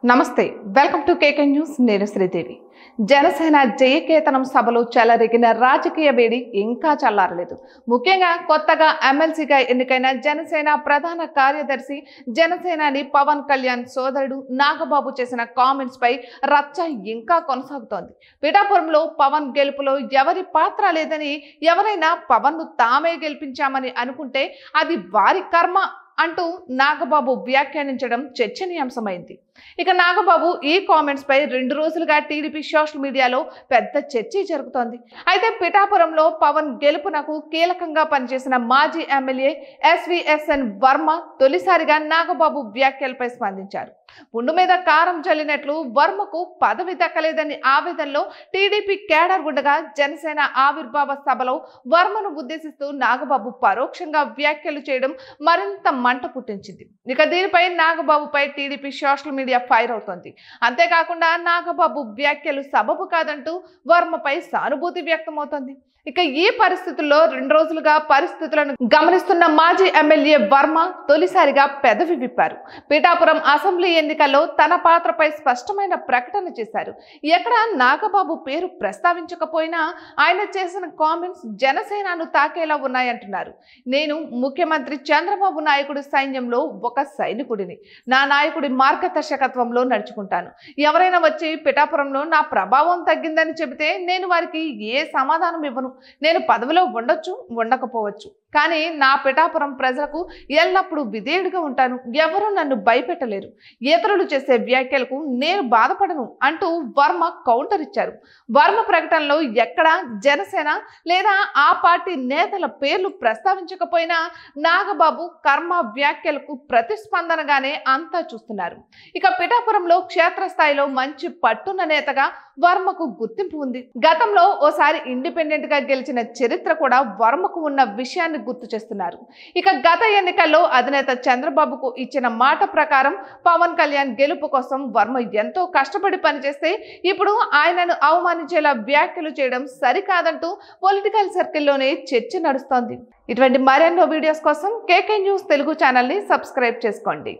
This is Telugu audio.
నమస్తే వెల్కమ్ టు కేకే న్యూస్ నేను శ్రీదేవి జనసేన జయకేతనం సభలో చెలరేగిన రాజకీయ వేడి ఇంకా చల్లారలేదు ముఖ్యంగా కొత్తగా ఎమ్మెల్సీగా ఎన్నికైన జనసేన ప్రధాన కార్యదర్శి జనసేనాని పవన్ కళ్యాణ్ సోదరుడు నాగబాబు చేసిన కామెంట్స్ పై రచ్చ ఇంకా కొనసాగుతోంది పిఠాపురంలో పవన్ గెలుపులో ఎవరి పాత్ర లేదని ఎవరైనా పవన్ ను తామే గెలిపించామని అనుకుంటే అది వారి కర్మ అంటూ నాగబాబు వ్యాఖ్యానించడం చర్చనీయాంశమైంది ఇక నాగబాబు ఈ కామెంట్స్ పై 2 రోజులుగా టీడీపీ సోషల్ మీడియాలో పెద్ద చర్చ జరుగుతోంది అయితే పిఠాపురంలో పవన్ గెలుపునకు కీలకంగా పనిచేసిన మాజీ ఎమ్మెల్యే ఎస్విఎస్ఎన్ వర్మ తొలిసారిగా నాగబాబు వ్యాఖ్యలపై స్పందించారు పుండు మీద కారం చల్లినట్లు వర్మకు పదవి దక్కలేదని ఆవేదనలో టీడీపీ కేడర్ ఉండగా జనసేన ఆవిర్భావ సభలో వర్మను ఉద్దేశిస్తూ నాగబాబు పరోక్షంగా వ్యాఖ్యలు చేయడం మరింత మంట పుట్టించింది ఇక దీనిపై నాగబాబుపై టీడీపీ సోషల్ మీడియా ఫైర్ అవుతోంది అంతేకాకుండా నాగబాబు వ్యాఖ్యలు సబబు కాదంటూ వర్మపై సానుభూతి వ్యక్తమవుతోంది ఇక ఈ పరిస్థితుల్లో 2 రోజులుగా పరిస్థితులను గమనిస్తున్న మాజీ ఎమ్మెల్యే వర్మ తొలిసారిగా పెదవి విప్పారు పిఠాపురం అసెంబ్లీ ఎన్నికల్లో తన పాత్రపై స్పష్టమైన ప్రకటన చేశారు ఎక్కడ నాగబాబు పేరు ప్రస్తావించకపోయినా ఆయన చేసిన కామెంట్స్ జనసేనను తాకేలా ఉన్నాయంటున్నారు నేను ముఖ్యమంత్రి చంద్రబాబు నాయుడు సైన్యంలో ఒక సైనికుడిని నా నాయకుడి మార్గదర్శకత్వంలో నడుచుకుంటాను ఎవరైనా వచ్చి పిఠాపురంలో నా ప్రభావం తగ్గిందని చెబితే నేను వారికి ఏ సమాధానం ఇవ్వను నేను పదవిలో ఉండొచ్చు ఉండకపోవచ్చు కానీ నా పిఠాపురం ప్రజలకు ఎల్లప్పుడూ విధేయుడిగా ఉంటాను ఎవరూ నన్ను భయపెట్టలేరు ఇతరులు చేసే వ్యాఖ్యలకు నేను బాధపడను అంటూ వర్మ కౌంటర్ ఇచ్చారు వర్మ ప్రకటనలో ఎక్కడ జనసేన లేదా ఆ పార్టీ నేతల పేర్లు ప్రస్తావించకపోయినా నాగబాబు కర్మ వ్యాఖ్యలకు ప్రతిస్పందనగానే అంతా చూస్తున్నారు ఇక పిఠాపురంలో క్షేత్రస్థాయిలో మంచి పట్టున్న నేతగా వర్మకు గుర్తింపు ఉంది గతంలో ఓసారి ఇండిపెండెంట్ గా గెలిచిన చరిత్ర కూడా వర్మకు ఉన్న విషయాన్ని గుర్తు చేస్తున్నారు ఇక గత ఎన్నికల్లో అధినేత చంద్రబాబుకు ఇచ్చిన మాట ప్రకారం పవన్ కళ్యాణ్ గెలుపు కోసం వర్మ ఎంతో కష్టపడి పనిచేస్తే ఇప్పుడు ఆయనను అవమానించేలా వ్యాఖ్యలు చేయడం సరికాదంటూ పొలిటికల్ సర్కిల్లోనే చర్చ నడుస్తోంది ఇటువంటి మరెన్నో వీడియోస్ కోసం కేకే న్యూస్ తెలుగు ఛానల్ ని సబ్స్క్రైబ్ చేసుకోండి.